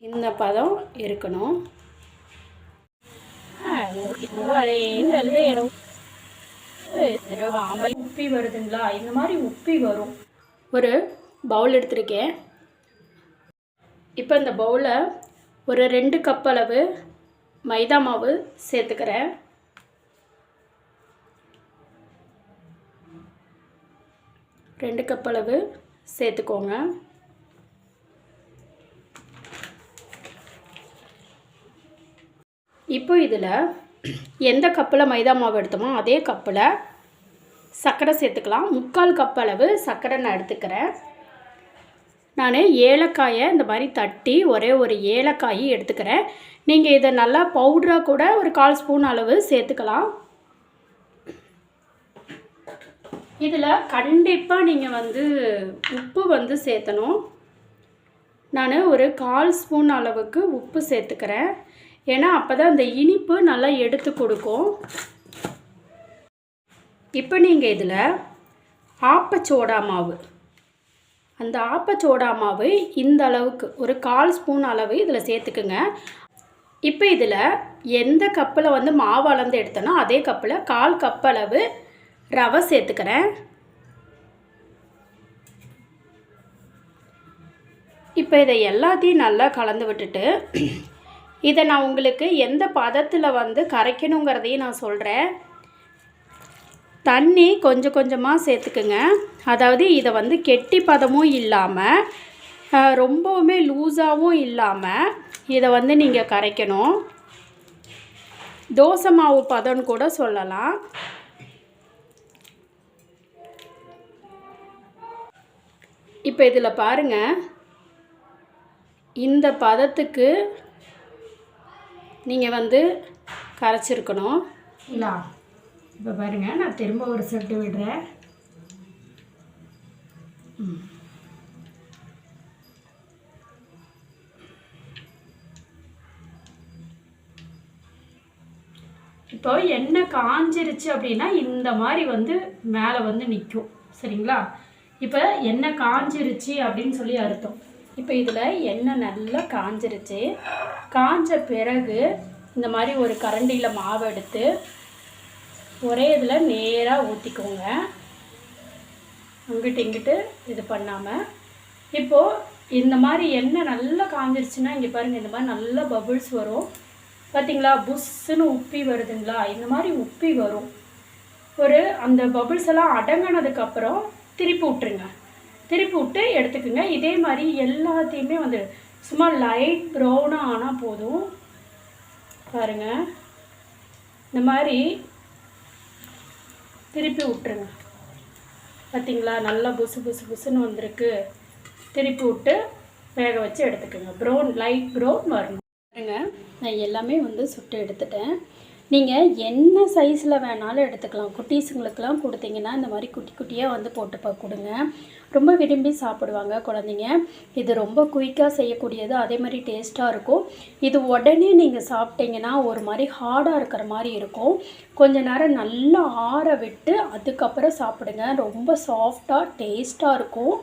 இந்த பதம் இருக்கணும். உப்பி வருதுங்களா? இந்த மாதிரி உப்பி வரும். ஒரு பவுல் எடுத்துருக்கேன். இப்போ இந்த பவுலில் ஒரு 2 கப் அளவு மைதா மாவு சேர்த்துக்கிறேன். ரெண்டு கப் அளவு சேர்த்துக்கோங்க. இப்போ இதில் எந்த கப்பில் மைதா மாவு எடுத்தோமோ அதே கப்பில் சர்க்கரை சேர்த்துக்கலாம். 3/4 கப் அளவு சர்க்கரை நான் எடுத்துக்கிறேன். நான் ஏலக்காயை இந்த மாதிரி தட்டி ஒரே ஒரு ஏலக்காய் எடுத்துக்கிறேன். நீங்கள் இதை நல்லா பவுடராக கூட ஒரு 1/4 ஸ்பூன் அளவு சேர்த்துக்கலாம். இதில் கண்டிப்பாக நீங்கள் உப்பு சேர்த்தணும். நான் ஒரு 1/4 ஸ்பூன் அளவுக்கு உப்பு சேர்த்துக்கிறேன். ஏன்னா அப்போ தான் அந்த இனிப்பு நல்லா எடுத்து கொடுக்கும். இப்போ நீங்கள் இதில் ஆப்பச்சோடா மாவு, அந்த ஆப்பச்சோடா மாவு இந்த அளவுக்கு ஒரு 1/4 ஸ்பூன் அளவு இதில் சேர்த்துக்குங்க. இப்போ இதில் எந்த கப்பில் மாவு அளந்து எடுத்தனோ அதே கப்பில் 1/4 கப் அளவு ரவை சேர்த்துக்கிறேன். இப்போ இதை எல்லாத்தையும் நல்லா கலந்து விட்டுட்டு இதை நான் உங்களுக்கு எந்த பதத்தில் கரைக்கணுங்கிறதையும் நான் சொல்கிறேன். தண்ணி கொஞ்சம் கொஞ்சமாக சேர்த்துக்குங்க. அதாவது இதை கெட்டி பதமும் இல்லாமல் ரொம்பவுமே லூஸாகவும் இல்லாமல் இதை நீங்கள் கரைக்கணும். தோசை மாவு பதம்னு கூட சொல்லலாம். இப்போ இதில் பாருங்கள், இந்த பதத்துக்கு நீங்கள் கரைச்சிருக்கணும். இல்லை, இப்போ பாருங்கள், நான் திரும்ப ஒரு செட்டு விடுறேன். இப்போ எண்ணெய் காஞ்சிருச்சு அப்படின்னா இந்த மாதிரி மேலே நிற்கும். சரிங்களா? இப்போ எண்ணெய் காஞ்சிருச்சு அப்படின்னு சொல்லி அர்த்தம். இப்போ இதில் எண்ணெய் நல்லா காஞ்சிருச்சு. காஞ்ச பிறகு இந்த மாதிரி ஒரு கரண்டியில் மாவு எடுத்து ஒரே இதில் நேராக ஊற்றிக்கோங்க. அங்கிட்டு இங்கிட்டு இது பண்ணாமல். இப்போது இந்த மாதிரி எண்ணெய் நல்லா காஞ்சிருச்சுன்னா இங்கே பாருங்கள், இந்த மாதிரி நல்லா பபுள்ஸ் வரும். பார்த்திங்களா? புஷ்ஷுன்னு உப்பி வருதுங்களா? இந்த மாதிரி உப்பி வரும். அந்த பபுள்ஸ் எல்லாம் அடங்கினதுக்கப்புறம் திருப்பி விட்டுருங்க. திருப்பி விட்டு எடுத்துக்கோங்க. இதே மாதிரி எல்லாத்தையுமே சும்மா லைட் ப்ரௌனாக ஆனால் போதும். பாருங்கள், இந்த மாதிரி திருப்பி விட்டுருங்க. பார்த்திங்களா? நல்லா புசுன்னு வந்திருக்கு. திருப்பி விட்டு வேக வச்சு எடுத்துக்கோங்க. ப்ரௌன், லைட் ப்ரௌன் வரணும். பாருங்க, நான் எல்லாமே சுட்டு எடுத்துட்டேன். நீங்கள் என்ன சைஸில் வேணாலும் எடுத்துக்கலாம். குட்டீஸுங்களுக்கெல்லாம் கொடுத்தீங்கன்னா இந்த மாதிரி குட்டி குட்டியாக போட்டு கொடுங்க. ரொம்ப விரும்பி சாப்பிடுவாங்க குழந்தைங்க. இது ரொம்ப குயிக்காக செய்யக்கூடியது, அதே மாதிரி டேஸ்ட்டாக இருக்கும். இது உடனே நீங்கள் சாப்பிட்டீங்கன்னா ஒரு மாதிரி ஹார்டாக இருக்கிற மாதிரி இருக்கும். கொஞ்ச நேரம் நல்லா ஆற விட்டு அதுக்கப்புறம் சாப்பிடுங்க. ரொம்ப சாஃப்டாக டேஸ்ட்டாக இருக்கும்.